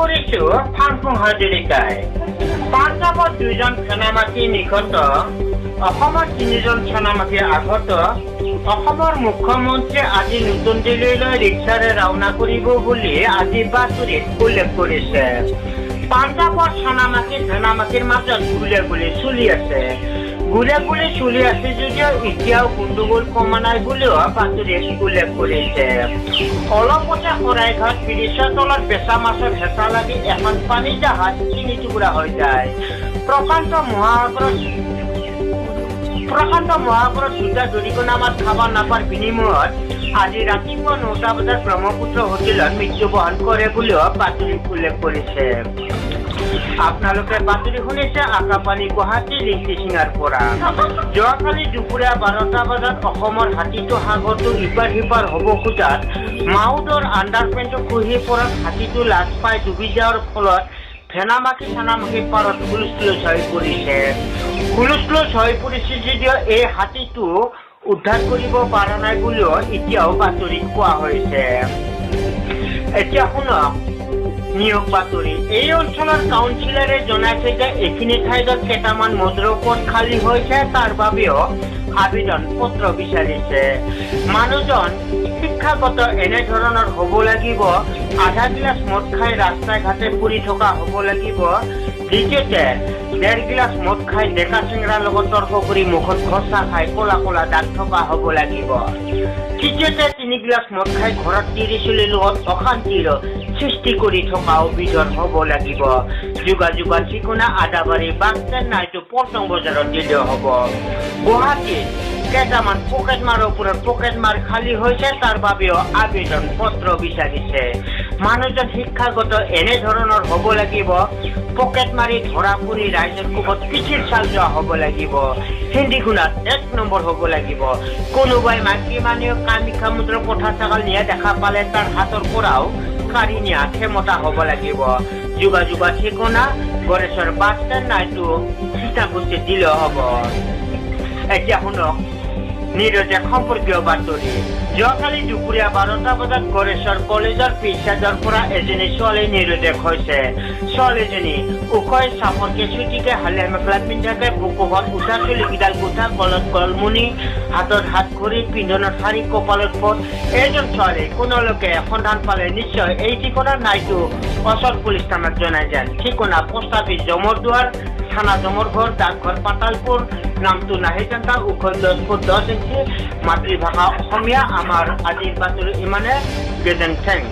কৰিছো ফাংফুং হাজৰিকাই। পাঞ্জাৱত 2জন সেনামাখি নিহত, অসমৰ 3জন সেনামাখি আহত। অসমৰ মুখ্যমন্ত্ৰী আজি নতুন দিল্লীলৈ ৰিক্সাৰে ৰাওনা কৰিব বুলি আজি বাতৰিত উল্লেখ কৰিছে। পাঞ্জাৱৰ সেনামাখিৰ মাজত গুলীয়াগুলি চলি আছে। গুলীয়াগুলি চলি আছে যদিও এতিয়াও গণ্ডগোল কমা নাই বুলিও বাতৰিত উল্লেখ কৰিছে। অলপতে শৰাইঘাট ব্ৰিজৰ তলত বেচা মাছৰ হেঁচা লাগি এখন পানী জাহাজ 3 টুকুৰা হৈ যায়। প্ৰশান্ত মহাসাগৰত দুটা দৰিকণা মাছ খাব নাপাৰ বিনিময়ত আজি ৰাতিপুৱা 9টা বজাত ব্ৰহ্মপুত্ৰ হোটেলত মৃত্যুবৰণ কৰে বুলিও বাতৰিত উল্লেখ কৰিছে। আপোনালোকে বাতৰি শুনিছে আকাশবাণী গুৱাহাটী লিংকি সিঙাৰ পৰা। যোৱাকালি দুপৰীয়া 12টা বজাত অসমৰ হাতীটো সাগৰটো ইপাৰ সিপাৰ হ'ব খোজাত মাউদৰ আণ্ডাৰপেণ্টটো খহি পৰাত হাতীটো লাজ পাই ডুবি যোৱাৰ ফলত সেনামাখি পাৰত হুলস্থুল হৈ পৰিছে যদিও এই হাতীটো উদ্ধাৰ কৰিব পৰা নাই বুলিও এতিয়াও বাতৰিত কোৱা হৈছে। এতিয়া শুনক নিয়োগ বাতৰি। এই অঞ্চলৰ কাউন্সিলৰে জনাইছে যে এইখিনি ঠাইত কেইটামান মদুৰৰ পদ খালী হৈছে, তাৰ বাবেও আবেদন পত্ৰ বিচাৰিছে। মানুহজন শিক্ষাগত এনেধৰণৰ হ'ব লাগিব, আধা গিলাচ মদ খাই ৰাস্তাই ঘাটে ফুৰি থকা হ'ব লাগিব। দ্বিতীয়তে 1.5 গিলাচ মদ খাই ডেকা চিংৰাৰ লগত তৰ্ক কৰি মুখত ঘচা খাই ক'লা ক'লা দাঁত থকা হ'ব লাগিব। তৃতীয়তে 3 গিলাচ মদ খাই ঘৰত তিৰি চলিৰ লগত অশান্তিৰ সৃষ্টি কৰি থকা অভিযোগ হ'ব লাগিব। যোগাযোগৰ ঠিকনা আদাবাৰী বাছ ষ্টেণ্ড নাইটো পল্টন বজাৰত দিলেও হ'ব। গুৱাহাটীত কেইটামান পকেটমাৰৰ ওপৰত পকেটমাৰ খালী হৈছে, তাৰ বাবেও আবেদন পত্ৰ বিচাৰিছে। মানুহজন শিক্ষাগত এনেধৰণৰ হ'ব লাগিব, পকেট মাৰি ধৰা পৰি ৰাইজৰ কোবত পিঠিৰ চাল যোৱা হ'ব লাগিব। হিন্দী গুণাত 1 নম্বৰ হ'ব লাগিব। কোনোবাই মাইকী মানুহে কামাখ্যা মন্দিৰৰ পঠা ছাগল নিয়া দেখা পালে তাৰ হাতৰ পৰাও কাঢ়ি নিয়া ক্ষমতা হ'ব লাগিব। যোগাযোগৰ ঠিকনা গড়েশ্বৰ বাছ ষ্টেণ্ড নাইটো সীতাকুছিত দিলেও হ'ব। এতিয়া শুনক নিৰজেক সম্পৰ্কীয় বাতৰি। যোৱাকালি দুপৰীয়া 12টা বজাত গড়েশ্বৰ কলেজৰ পিছচাইডৰ পৰা এজনী ছোৱালী নিৰুদ্দেশ হৈছে। ছোৱালীজনী ওখই চাপৰকে চুটিকে হালে মেখেলা পিন্ধাকে বুকুত উঠা চুলিকেইডাল গোঠা, গলত গলমুনি, হাতত হাত ঘড়ী, পিন্ধনত শাৰী, কপালত ফট। এইজন ছোৱালী কোনোলোকে সন্ধান পালে নিশ্চয় এই ঠিকনাৰ নাইটো অচল পুলিচ থানাত জনাই যেন। ঠিকনা পোষ্ট অফিচ জমৰদুৱাৰ, থানা জমৰঘৰ, ডাকঘৰ পাতালপুৰ, নামটো নাহিজান্তা, ওখ 10 ফুট 10 ইঞ্চি, মাতৃভাষা অসমীয়া। আমাৰ আজিৰ বাতৰি ইমানে। গেজেন থেংক।